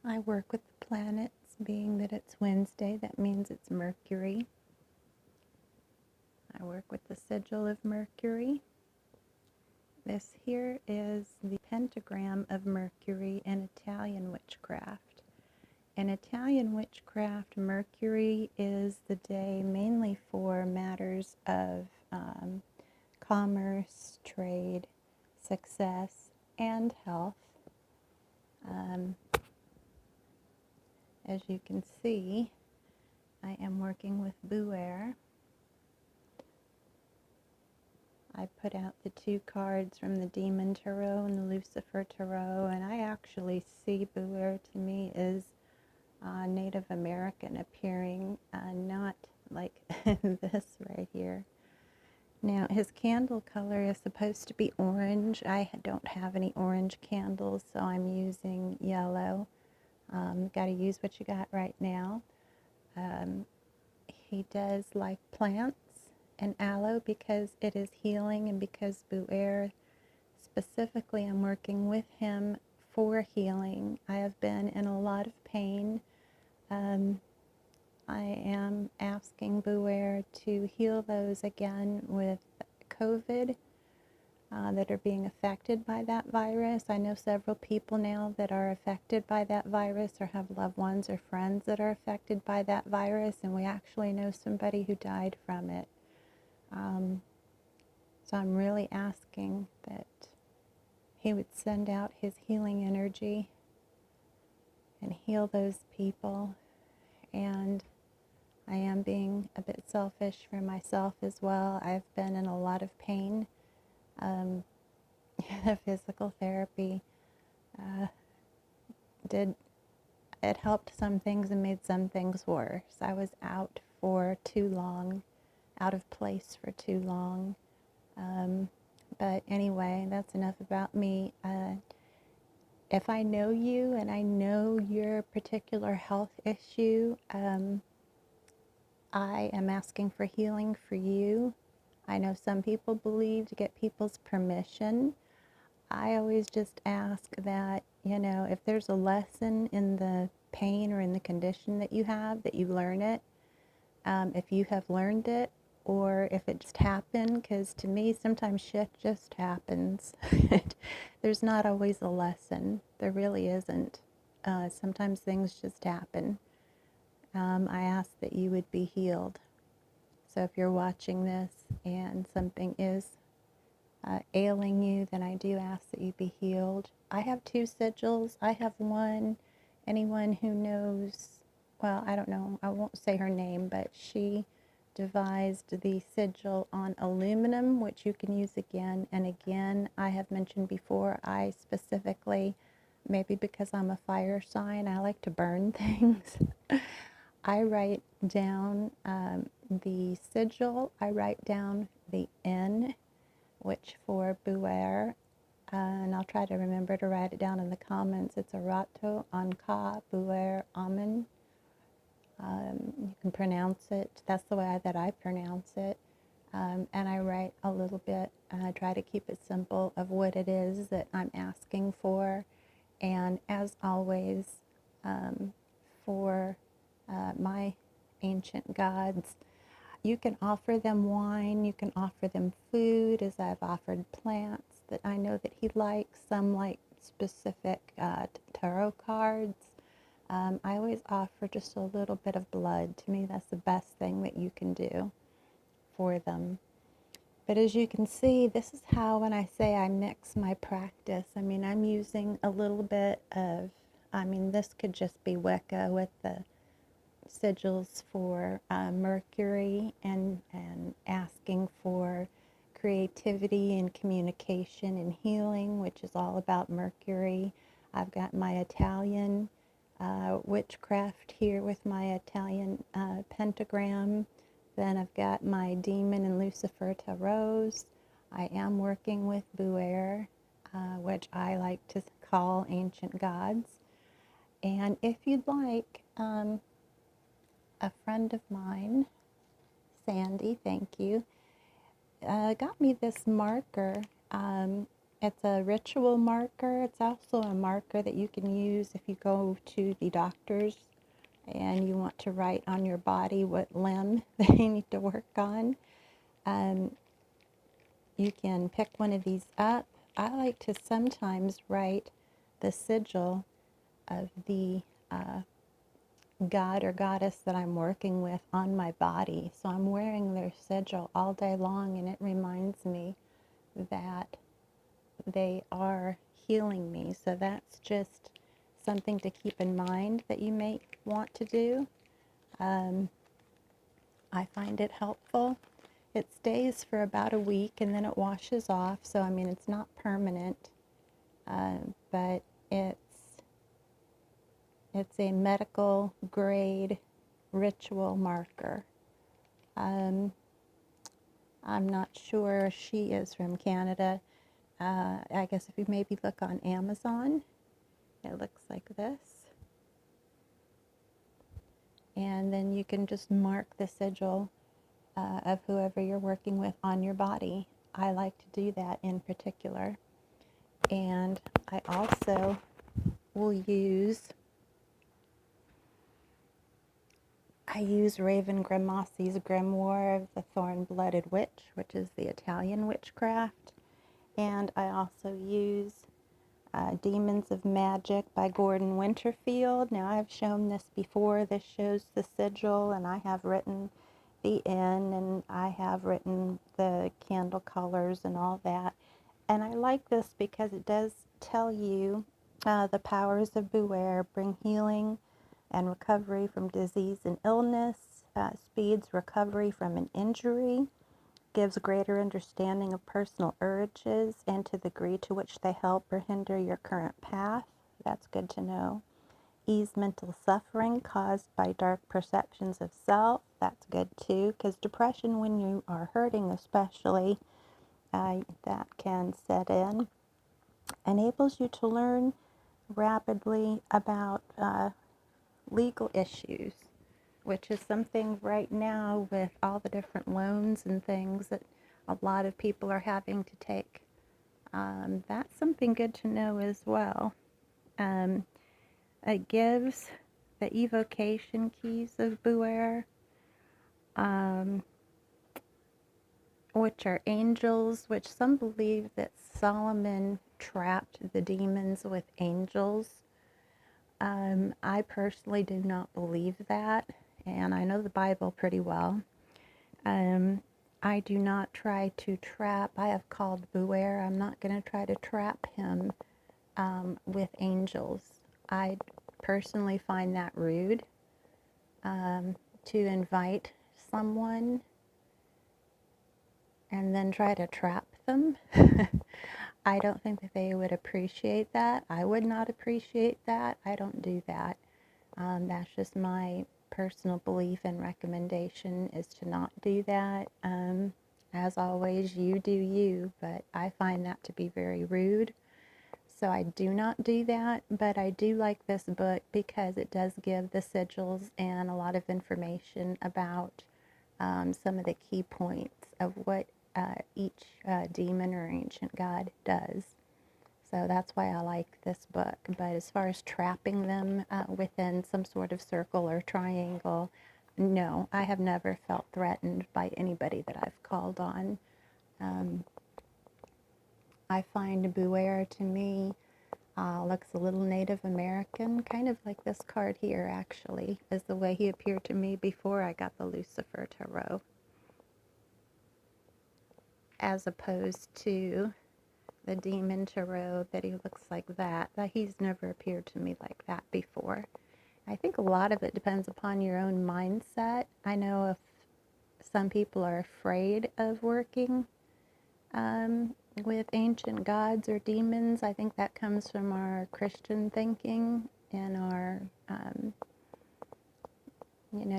I work with the planets, being that it's Wednesday, that means it's Mercury. I work with the sigil of Mercury. This here is the pentagram of Mercury in Italian witchcraft. In Italian witchcraft, Mercury is the day mainly for matters of commerce, trade, success, and health. As you can see, I am working with Buer. I put out the two cards from the Demon Tarot and the Lucifer Tarot, and I actually see Buer to me as Native American appearing, not like this right here. Now, his candle color is supposed to be orange. I don't have any orange candles, so I'm using yellow. Got to use what you got right now. He does like plants and aloe because it is healing, and because Buer, specifically, I'm working with him for healing. I have been in a lot of pain. I am asking Buer to heal those again with COVID that are being affected by that virus. I know several people now that are affected by that virus or have loved ones or friends that are affected by that virus, and we actually know somebody who died from it. So I'm really asking that he would send out his healing energy and heal those people. And I am being a bit selfish for myself as well. I've been in a lot of pain. Physical therapy it helped some things and made some things worse. I was out for too long, out of place for too long. But anyway, that's enough about me. If I know you and I know your particular health issue, I am asking for healing for you. I know some people believe to get people's permission. I always just ask that, if there's a lesson in the pain or in the condition that you have, that you learn it. If you have learned it, or if it just happened, because to me, sometimes shit just happens. There's not always a lesson. There really isn't. Sometimes things just happen. I ask that you would be healed. So if you're watching this and something is ailing you, then I do ask that you be healed. I have two sigils. I have one. Anyone who knows, well, I don't know, I won't say her name, but she devised the sigil on aluminum, which you can use again and again. I have mentioned before, I specifically, maybe because I'm a fire sign, I like to burn things. I write down the sigil, I write down the N, which for Buer, and I'll try to remember to write it down in the comments. It's Erato Anka Buer Amon. You can pronounce it. That's the way that I pronounce it. And I write a little bit, and I try to keep it simple, of what it is that I'm asking for. And as always, for my ancient gods, you can offer them wine, you can offer them food, as I've offered plants that I know that he likes. Some like specific tarot cards. I always offer just a little bit of blood. To me, that's the best thing that you can do for them. But as you can see, this is how, when I say I mix my practice, I mean, I'm using a little bit of, this could just be Wicca with the sigils for Mercury, and asking for creativity and communication and healing, which is all about Mercury. I've got my Italian witchcraft here with my Italian pentagram. Then I've got my Demon and Lucifer tarots. I am working with Buer, which I like to call ancient gods. And if you'd like, a friend of mine, Sandy, thank you, got me this marker. It's a ritual marker. It's also a marker that you can use if you go to the doctors and you want to write on your body what limb they need to work on. Um, you can pick one of these up. I like to sometimes write the sigil of the god or goddess that I'm working with on my body. So I'm wearing their sigil all day long, and it reminds me that they are healing me. So that's just something to keep in mind that you may want to do. I find it helpful. It stays for about a week and then it washes off. So, I mean, it's not permanent, but it's a medical grade ritual marker. I'm not sure. She is from Canada. I guess if you maybe look on Amazon, it looks like this. And then you can just mark the sigil of whoever you're working with on your body. I like to do that in particular. And I also will use Raven Grimassi's Grimoire of the Thorn-Blooded Witch, which is the Italian witchcraft. And I also use Demons of Magic by Gordon Winterfield. Now, I've shown this before. This shows the sigil, and I have written the N, and I have written the candle colors and all that. And I like this because it does tell you the powers of Buer bring healing and recovery from disease and illness, speeds recovery from an injury, gives greater understanding of personal urges and to the degree to which they help or hinder your current path. That's good to know. Ease mental suffering caused by dark perceptions of self. That's good too, because depression, when you are hurting especially, that can set in. Enables you to learn rapidly about legal issues, which is something right now with all the different loans and things that a lot of people are having to take. That's something good to know as well. It gives the evocation keys of Buer, which are angels, which some believe that Solomon trapped the demons with angels. I personally do not believe that, and I know the Bible pretty well. I do not try to trap. I have called Buer. I'm not going to try to trap him with angels. I personally find that rude, to invite someone and then try to trap them. I don't think that they would appreciate that. I would not appreciate that. I don't do that. That's just my personal belief and recommendation, is to not do that. As always, you do you, but I find that to be very rude. So I do not do that, but I do like this book because it does give the sigils and a lot of information about some of the key points of what each demon or ancient god does. So that's why I like this book. But as far as trapping them within some sort of circle or triangle, no, I have never felt threatened by anybody that I've called on. I find Buer, to me, looks a little Native American, kind of like this card here, actually, is the way he appeared to me before I got the Lucifer Tarot, as opposed to the Demon Tarot, that he looks like that he's never appeared to me like that before. I think a lot of it depends upon your own mindset. I know if some people are afraid of working with ancient gods or demons, I think that comes from our Christian thinking and our,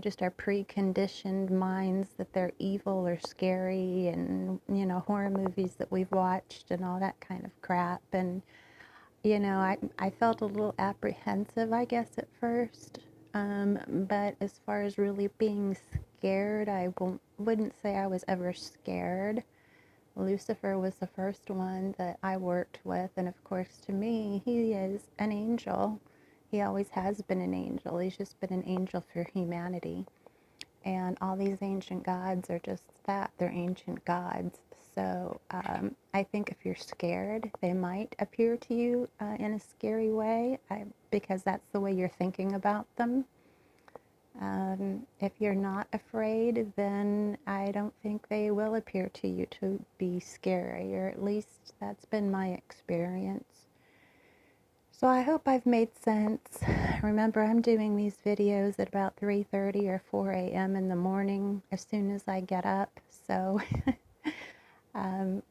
just our preconditioned minds that they're evil or scary, and, horror movies that we've watched and all that kind of crap. And, I felt a little apprehensive, I guess, at first. But as far as really being scared, I wouldn't say I was ever scared. Lucifer was the first one that I worked with, and of course to me, he is an angel. He always has been an angel. He's just been an angel for humanity. And all these ancient gods are just that. They're ancient gods. So I think if you're scared, they might appear to you in a scary way because that's the way you're thinking about them. If you're not afraid, then I don't think they will appear to you to be scary, or at least that's been my experience. So I hope I've made sense. Remember, I'm doing these videos at about 3:30 or 4 a.m. in the morning as soon as I get up. So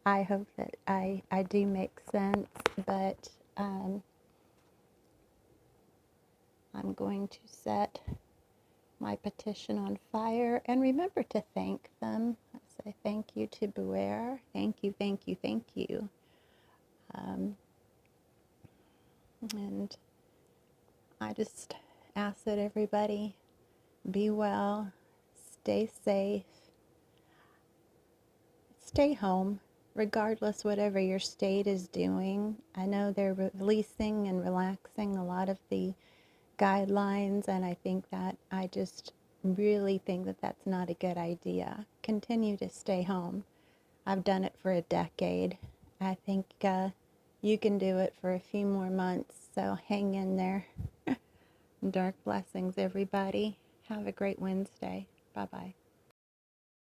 I hope that I do make sense, but I'm going to set my petition on fire and remember to thank them. I say thank you to Buer. Thank you, thank you, thank you. And I just ask that everybody be well, stay safe, stay home, regardless whatever your state is doing. I know they're releasing and relaxing a lot of the guidelines, and I just really think that that's not a good idea. Continue to stay home. I've done it for a decade. I think you can do it for a few more months, so hang in there. Dark blessings, everybody. Have a great Wednesday. Bye-bye.